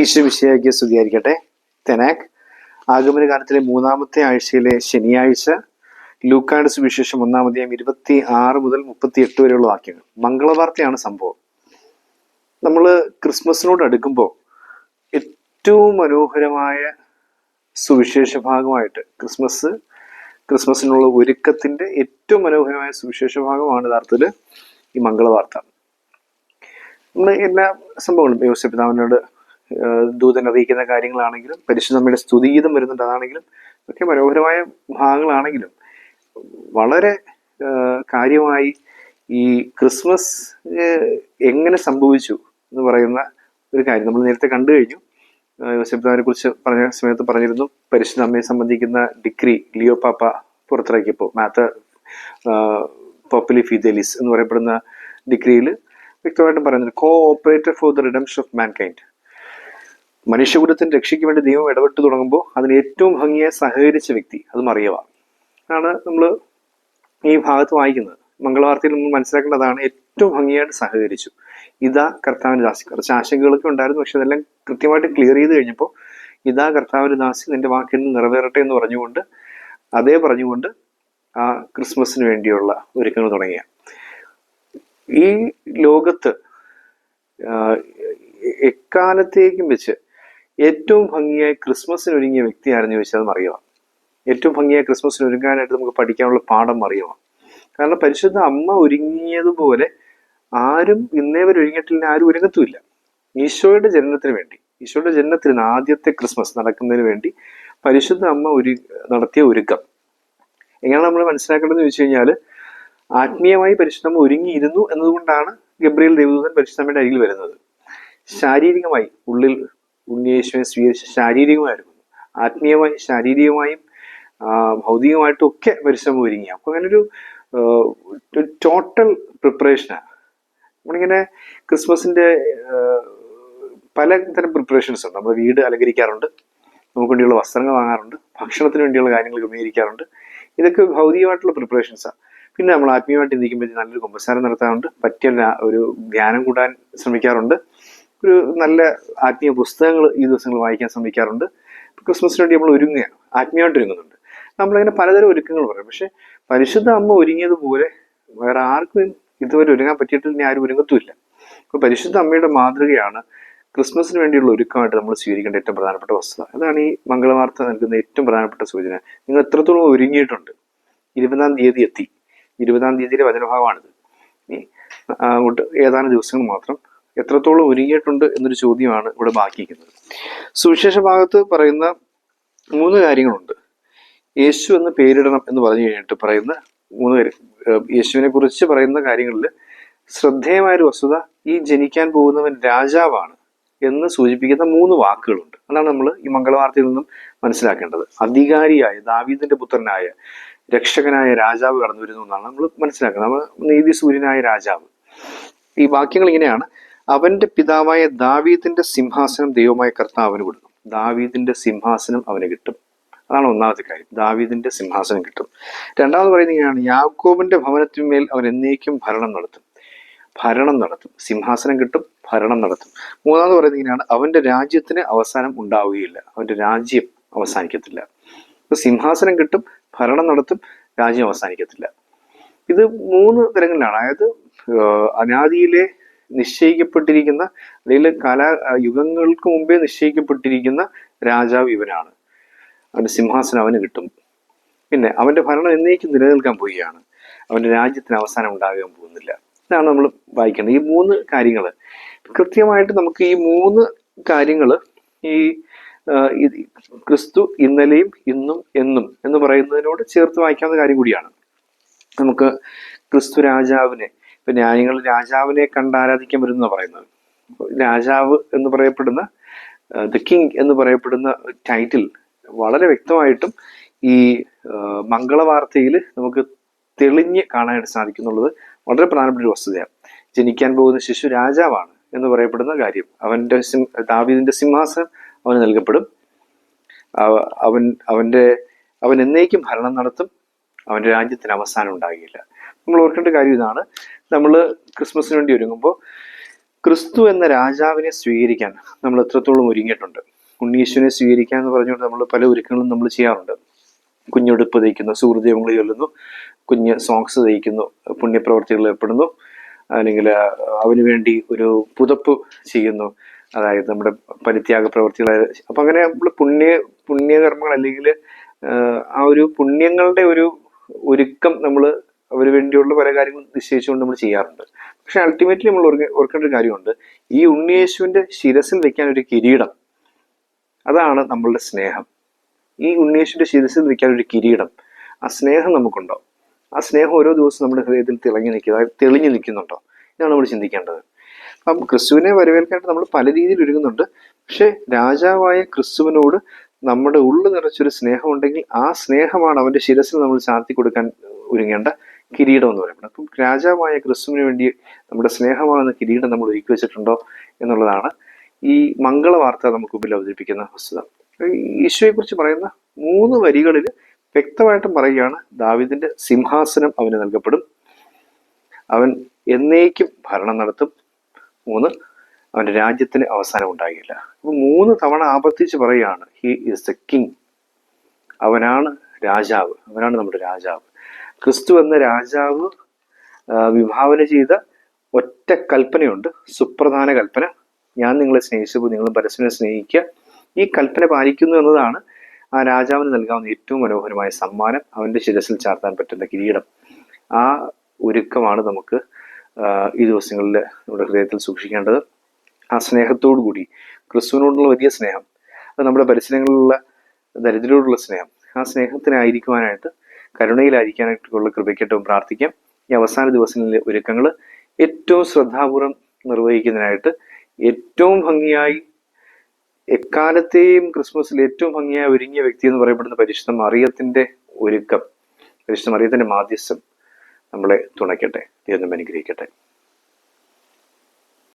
ഈശോമിശിഹായ്ക്ക് സ്തുതിയായിരിക്കട്ടെ. തെനാക് ആഗമനകാലത്തിലെ മൂന്നാമത്തെ ആഴ്ചയിലെ ശനിയാഴ്ച, ലൂക്കായുടെ സുവിശേഷം 1-ാം അധ്യായം 26 മുതൽ 38 വരെയുള്ള വാക്യങ്ങൾ. മംഗളവാർത്തയാണ് സംഭവം. നമ്മൾ ക്രിസ്മസിനോട് അടുക്കുമ്പോൾ ഏറ്റവും മനോഹരമായ സുവിശേഷ ഭാഗമായിട്ട് ക്രിസ്മസിനുള്ള ഒരുക്കത്തിന്റെ ഏറ്റവും മനോഹരമായ സുവിശേഷ ഭാഗമാണ് യഥാർത്ഥത്തിൽ ഈ മംഗളവാർത്ത. നമ്മൾ എല്ലാ സംഭവങ്ങളും യോസേപ്പിതാവിനോട് ദൂതൻ അറിയിക്കുന്ന കാര്യങ്ങളാണെങ്കിലും, പരിശുദ്ധമ്മയുടെ സ്തുതിഗീതം വരുന്നുണ്ട്, അതാണെങ്കിലും ഒക്കെ മനോഹരമായ ഭാഗങ്ങളാണെങ്കിലും വളരെ കാര്യമായി ഈ ക്രിസ്മസ് എങ്ങനെ സംഭവിച്ചു എന്ന് പറയുന്ന ഒരു കാര്യം നമ്മൾ നേരത്തെ കണ്ടു കഴിഞ്ഞു. യോസേപ്പിതാവിനെ കുറിച്ച് പറഞ്ഞ സമയത്ത് പറഞ്ഞിരുന്നു, പരിശുദ്ധ അമ്മയെ സംബന്ധിക്കുന്ന ഡിഗ്രി ലിയോ പാപ്പ പുറത്തിറക്കിയപ്പോൾ മാത്തർ പോപ്പുലി ഫിദേലിസ് എന്ന് പറയപ്പെടുന്ന ഡിഗ്രിയിൽ വ്യക്തമായിട്ടും പറയുന്നുണ്ട്, cooperator for the redemption of mankind. മനുഷ്യകുലത്തിന്റെ രക്ഷയ്ക്ക് വേണ്ടി ദൈവം ഇടപെട്ട് തുടങ്ങുമ്പോൾ അതിന് ഏറ്റവും ഭംഗിയായി സഹകരിച്ച വ്യക്തി അത് മറിയമാണ് ആണ് നമ്മൾ ഈ ഭാഗത്ത് വായിക്കുന്നത്. മംഗളവാർത്തയിൽ നമ്മൾ മനസ്സിലാക്കേണ്ടതാണ്, ഏറ്റവും ഭംഗിയായിട്ട് സഹകരിച്ചു. ഇതാ കർത്താവിന്റെ ദാസി. കുറച്ച് ആശങ്കകളൊക്കെ ഉണ്ടായിരുന്നു, പക്ഷെ അതെല്ലാം കൃത്യമായിട്ട് ക്ലിയർ ചെയ്ത് കഴിഞ്ഞപ്പോൾ ഇതാ കർത്താവിന്റെ ദാസി, നിന്റെ വാക്കിൽ നിറവേറട്ടെ എന്ന് പറഞ്ഞുകൊണ്ട് ആ ക്രിസ്മസിന് വേണ്ടിയുള്ള ഒരുക്കങ്ങൾ തുടങ്ങിയ ഈ ലോകത്ത് എക്കാലത്തേക്കും വെച്ച് ഏറ്റവും ഭംഗിയായി ക്രിസ്മസിന് ഒരുങ്ങിയ വ്യക്തി ആരെന്ന് ചോദിച്ചാൽ അത് മറിയമാണ്. ഏറ്റവും ഭംഗിയായി ക്രിസ്മസിന് ഒരുങ്ങാനായിട്ട് നമുക്ക് പഠിക്കാനുള്ള പാഠം മറിയമാണ്. കാരണം പരിശുദ്ധ അമ്മ ഒരുങ്ങിയതുപോലെ ആരും ഇന്നേ വരെ ഒരുങ്ങിയിട്ടില്ല, ആരും ഒരുങ്ങത്തുമില്ല. ഈശോയുടെ ജനനത്തിന് ആദ്യത്തെ ക്രിസ്മസ് നടക്കുന്നതിന് വേണ്ടി പരിശുദ്ധ അമ്മ നടത്തിയ ഒരുക്കം എങ്ങനെയാണ് നമ്മൾ മനസ്സിലാക്കേണ്ടതെന്ന് ചോദിച്ചു കഴിഞ്ഞാൽ, ആത്മീയമായി പരിശുദ്ധമ്മ ഒരുങ്ങിയിരുന്നു എന്നതുകൊണ്ടാണ് ഗബ്രിയേൽ ദേവദൂതൻ പരിശുദ്ധമ്മയുടെ അരികിൽ വരുന്നത്. ശാരീരികമായി ഉള്ളിൽ ഉണ്ണിയേശുവിനെ സ്വീകരിച്ച ശാരീരികമായിരുന്നു, ആത്മീയമായി ശാരീരികമായും ഭൗതികമായിട്ടും ഒക്കെ പരിശ്രമം ഒരുങ്ങി. അപ്പൊ അങ്ങനെ ഒരു ടോട്ടൽ പ്രിപ്പറേഷനാണ്. നമ്മളിങ്ങനെ ക്രിസ്മസിന്റെ പലതരം പ്രിപ്പറേഷൻസ് ഉണ്ട്. നമ്മൾ വീട് അലങ്കരിക്കാറുണ്ട്, നമുക്ക് വേണ്ടിയുള്ള വസ്ത്രങ്ങൾ വാങ്ങാറുണ്ട്, ഭക്ഷണത്തിന് വേണ്ടിയുള്ള കാര്യങ്ങൾ ക്രമീകരിക്കാറുണ്ട്. ഇതൊക്കെ ഭൗതികമായിട്ടുള്ള പ്രിപ്പറേഷൻസാണ്. പിന്നെ നമ്മൾ ആത്മീയമായിട്ട് ചിന്തിക്കുമ്പോൾ നല്ലൊരു കുമ്പസാരം നടത്താറുണ്ട്, പറ്റിയ ഒരു ധ്യാനം കൂടാൻ ശ്രമിക്കാറുണ്ട്, ഒരു നല്ല ആത്മീയ പുസ്തകങ്ങൾ ഈ ദിവസങ്ങൾ വായിക്കാൻ ശ്രമിക്കാറുണ്ട്. ക്രിസ്മസിന് വേണ്ടി നമ്മൾ ഒരുങ്ങുകയാണ്, ആത്മീയമായിട്ട് ഒരുങ്ങുന്നുണ്ട്. നമ്മളങ്ങനെ പലതരം ഒരുക്കങ്ങൾ പറയും. പക്ഷെ പരിശുദ്ധ അമ്മ ഒരുങ്ങിയതുപോലെ വേറെ ആർക്കും ഇതുവരെ ഒരുങ്ങാൻ പറ്റിയിട്ട് ഇനി ആരും ഒരുങ്ങത്തുമില്ല. അപ്പൊ പരിശുദ്ധ അമ്മയുടെ മാതൃകയാണ് ക്രിസ്മസിന് വേണ്ടിയുള്ള ഒരുക്കമായിട്ട് നമ്മൾ സ്വീകരിക്കേണ്ട ഏറ്റവും പ്രധാനപ്പെട്ട വസ്തുത. അതാണ് ഈ മംഗളവാർത്ത നൽകുന്ന ഏറ്റവും പ്രധാനപ്പെട്ട സൂചന. നിങ്ങൾ എത്രത്തോളം ഒരുങ്ങിയിട്ടുണ്ട്. 20-ാം തീയതി എത്തി. 20-ാം തീയതിയിലെ വചനഭാഗമാണിത്. ഇനി അങ്ങോട്ട് ഏതാനും ദിവസങ്ങൾ മാത്രം. എത്രത്തോളം ഒരുങ്ങിയിട്ടുണ്ട് എന്നൊരു ചോദ്യമാണ് ഇവിടെ ബാക്കിയിരിക്കുന്നത്. സുവിശേഷ ഭാഗത്ത് പറയുന്ന 3 കാര്യങ്ങളുണ്ട്. യേശു എന്ന് പേരിടണം എന്ന് പറഞ്ഞു കഴിഞ്ഞിട്ട് പറയുന്ന 3 കാര്യം. യേശുവിനെ കുറിച്ച് പറയുന്ന കാര്യങ്ങളിൽ ശ്രദ്ധേയമായൊരു വസ്തുത, ഈ ജനിക്കാൻ പോകുന്നവൻ രാജാവാണ് എന്ന് സൂചിപ്പിക്കുന്ന 3 വാക്കുകളുണ്ട്. അതാണ് നമ്മൾ ഈ മംഗളവാർത്തയിൽ നിന്നും മനസ്സിലാക്കേണ്ടത്. അധികാരിയായ, ദാവീദിന്റെ പുത്രനായ, രക്ഷകനായ രാജാവ് കടന്നു വരുന്നു എന്നാണ് നമ്മൾ മനസ്സിലാക്കുന്നത്. നമ്മൾ നീതി സൂര്യനായ രാജാവ്. ഈ വാക്യങ്ങൾ ഇങ്ങനെയാണ്: അവന്റെ പിതാവായ ദാവീദിന്റെ സിംഹാസനം ദൈവമായ കർത്താവിന് കൊടുക്കും. ദാവീദിന്റെ സിംഹാസനം അവന് കിട്ടും. അതാണ് ഒന്നാമത്തെ കാര്യം, ദാവീദിന്റെ സിംഹാസനം കിട്ടും. രണ്ടാമത് പറയുന്നത് ഇങ്ങനെയാണ്: യാക്കോബിന്റെ ഭവനത്തിന്മേൽ അവൻ എന്നേക്കും ഭരണം നടത്തും. സിംഹാസനം കിട്ടും, ഭരണം നടത്തും. മൂന്നാമത് പറയുന്നത് ഇങ്ങനെയാണ്: അവന്റെ രാജ്യത്തിന് അവസാനം ഉണ്ടാവുകയില്ല. അവന്റെ രാജ്യം അവസാനിക്കത്തില്ല. അപ്പൊ സിംഹാസനം കിട്ടും, ഭരണം നടത്തും, രാജ്യം അവസാനിക്കത്തില്ല. ഇത് 3 തരങ്ങളിലാണ്. അതായത് അനാദിയിലെ നിശ്ചയിക്കപ്പെട്ടിരിക്കുന്ന, അല്ലെങ്കിൽ യുഗങ്ങൾക്ക് മുമ്പേ നിശ്ചയിക്കപ്പെട്ടിരിക്കുന്ന രാജാവ് ഇവനാണ്. അവന്റെ സിംഹാസനം അവന് കിട്ടും. പിന്നെ അവന്റെ ഭരണം എന്നേക്കും നിലനിൽക്കാൻ പോവുകയാണ്. അവന്റെ രാജ്യത്തിന് അവസാനം ഉണ്ടാകാൻ പോകുന്നില്ല. ഇതാണ് നമ്മൾ വായിക്കേണ്ടത്. ഈ 3 കാര്യങ്ങൾ കൃത്യമായിട്ട് നമുക്ക് ഈ 3 കാര്യങ്ങൾ ഈ ക്രിസ്തു ഇന്നലെയും ഇന്നും എന്നും എന്ന് പറയുന്നതിനോട് ചേർത്ത് വായിക്കാവുന്ന കാര്യം കൂടിയാണ്. നമുക്ക് ക്രിസ്തു രാജാവിനെ, ഇപ്പൊ ന്യായങ്ങൾ രാജാവിനെ കണ്ട് ആരാധിക്കാൻ വരുന്ന പറയുന്നത്. രാജാവ് എന്ന് പറയപ്പെടുന്ന, ദ കിങ് എന്ന് പറയപ്പെടുന്ന ടൈറ്റിൽ വളരെ വ്യക്തമായിട്ടും ഈ മംഗളവാർത്തയിൽ നമുക്ക് തെളിഞ്ഞ് കാണാനായിട്ട് സാധിക്കുന്നുള്ളത് വളരെ പ്രധാനപ്പെട്ട ഒരു വസ്തുതയാണ്. ജനിക്കാൻ പോകുന്ന ശിശു രാജാവാണ് എന്ന് പറയപ്പെടുന്ന കാര്യം. ദാവീദിന്റെ സിംഹാസനം അവന് നൽകപ്പെടും. അവൻ എന്നേക്കും ഭരണം നടത്തും. അവന്റെ രാജ്യത്തിന് അവസാനം ഉണ്ടാകില്ല. നമ്മൾ ഓർക്കേണ്ട കാര്യം ഇതാണ്. നമ്മൾ ക്രിസ്മസിന് വേണ്ടി ഒരുങ്ങുമ്പോൾ ക്രിസ്തു എന്ന രാജാവിനെ സ്വീകരിക്കാൻ നമ്മൾ എത്രത്തോളം ഒരുങ്ങിയിട്ടുണ്ട്? ഉണ്ണീശുവിനെ സ്വീകരിക്കാൻ എന്ന് പറഞ്ഞുകൊണ്ട് നമ്മൾ പല ഒരുക്കങ്ങളും നമ്മൾ ചെയ്യാറുണ്ട്. കുഞ്ഞുടുപ്പ് തയ്ക്കുന്നു, സുഹൃദൈവങ്ങൾ ചൊല്ലുന്നു, കുഞ്ഞ് സോങ്സ് തയ്ക്കുന്നു, പുണ്യപ്രവർത്തികളിൽ ഏർപ്പെടുന്നു, അല്ലെങ്കിൽ അവന് വേണ്ടി ഒരു പുതപ്പ് ചെയ്യുന്നു, അതായത് നമ്മുടെ പരിത്യാഗ പ്രവർത്തികൾ. അപ്പൊ അങ്ങനെ നമ്മൾ പുണ്യകർമ്മങ്ങൾ അല്ലെങ്കിൽ ആ ഒരു പുണ്യങ്ങളുടെ ഒരു ഒരുക്കം നമ്മൾ അവന് വേണ്ടിയുള്ള പല കാര്യങ്ങളും നിശ്ചയിച്ചുകൊണ്ട് നമ്മൾ ചെയ്യാറുണ്ട്. പക്ഷെ അൾട്ടിമേറ്റ്ലി നമ്മൾ ഓർക്കേണ്ട ഒരു കാര്യമുണ്ട്, ഈ ഉണ്ണിയേശുവിന്റെ ശിരസിൽ വെക്കാൻ ഒരു കിരീടം, അതാണ് നമ്മളുടെ സ്നേഹം. ഈ ഉണ്ണിയേശുവിന്റെ ശിരസിൽ വെക്കാൻ ഒരു കിരീടം, ആ സ്നേഹം നമുക്കുണ്ടോ? ആ സ്നേഹം ഓരോ ദിവസവും നമ്മുടെ ഹൃദയത്തിൽ തെളിഞ്ഞു നിൽക്കുന്നുണ്ടോ? ഇതാണ് നമ്മൾ ചിന്തിക്കേണ്ടത്. അപ്പം ക്രിസ്തുവിനെ വരവേൽക്കാനായിട്ട് നമ്മൾ പല രീതിയിൽ ഒരുങ്ങുന്നുണ്ട്. പക്ഷെ രാജാവായ ക്രിസ്തുവിനോട് നമ്മുടെ ഉള്ളു നിറച്ചൊരു സ്നേഹം ഉണ്ടെങ്കിൽ ആ സ്നേഹമാണ് അവന്റെ ശിരസിൽ നമ്മൾ ചാർത്തി കൊടുക്കാൻ ഒരുങ്ങേണ്ട കിരീടം എന്ന് പറയുന്നത്. അപ്പം രാജാവായ ക്രിസ്തുവിന് വേണ്ടി നമ്മുടെ സ്നേഹമാകുന്ന കിരീടം നമ്മൾ ഒരുക്കി വെച്ചിട്ടുണ്ടോ എന്നുള്ളതാണ് ഈ മംഗളവാർത്ത നമുക്ക് മുമ്പിൽ അവതരിപ്പിക്കുന്ന വസ്തുത. ഈശോയെ കുറിച്ച് പറയുന്ന 3 വരികളിൽ വ്യക്തമായിട്ടും പറയുകയാണ്, ദാവീദിന്റെ സിംഹാസനം അവന് നൽകപ്പെടും, അവൻ എന്നേക്കും ഭരണം നടത്തും, 3 അവന്റെ രാജ്യത്തിന് അവസാനം ഉണ്ടാകില്ല. അപ്പൊ 3 തവണ ആവർത്തിച്ച് പറയുകയാണ്, ഹി ഈസ് ദ കിങ്, അവനാണ് രാജാവ്, അവനാണ് നമ്മുടെ രാജാവ്. ക്രിസ്തു എന്ന രാജാവ് വിഭാവന ചെയ്ത ഒറ്റ കൽപ്പനയുണ്ട്, സുപ്രധാന കൽപ്പന, ഞാൻ നിങ്ങളെ സ്നേഹിച്ചപ്പോൾ നിങ്ങളും പരസ്പരം സ്നേഹിക്കുക. ഈ കൽപ്പന പാലിക്കുന്നു എന്നതാണ് ആ രാജാവിന് നൽകാവുന്ന ഏറ്റവും മനോഹരമായ സമ്മാനം, അവന്റെ ശിരസിൽ ചാർത്താൻ പറ്റുന്ന കിരീടം. ആ ഒരുക്കമാണ് നമുക്ക് ഈ ദിവസങ്ങളിൽ നമ്മുടെ ഹൃദയത്തിൽ സൂക്ഷിക്കേണ്ടത്. ആ സ്നേഹത്തോടു കൂടി, ക്രിസ്തുവിനോടുള്ള വലിയ സ്നേഹം, അത് നമ്മുടെ പരിസരങ്ങളിലുള്ള ദരിദ്രരോടുള്ള സ്നേഹം, ആ സ്നേഹത്തിനായിരിക്കുവാനായിട്ട്, കരുണയിലായിരിക്കാനായിട്ടുള്ള കൃപയ്ക്കേറ്റവും പ്രാർത്ഥിക്കാം. ഈ അവസാന ദിവസങ്ങളിലെ ഒരുക്കങ്ങൾ ഏറ്റവും ശ്രദ്ധാപൂർവം നിർവഹിക്കുന്നതിനായിട്ട് ഏറ്റവും ഭംഗിയായി, എക്കാലത്തെയും ക്രിസ്മസിൽ ഏറ്റവും ഭംഗിയായി ഒരുങ്ങിയ വ്യക്തി എന്ന് പറയപ്പെടുന്ന പരിശുദ്ധ മറിയത്തിന്റെ ഒരുക്കം, പരിശുദ്ധ മറിയത്തിന്റെ മാധ്യസ്ഥം നമ്മളെ തുണയ്ക്കട്ടെ. ദൈവം അനുഗ്രഹിക്കട്ടെ.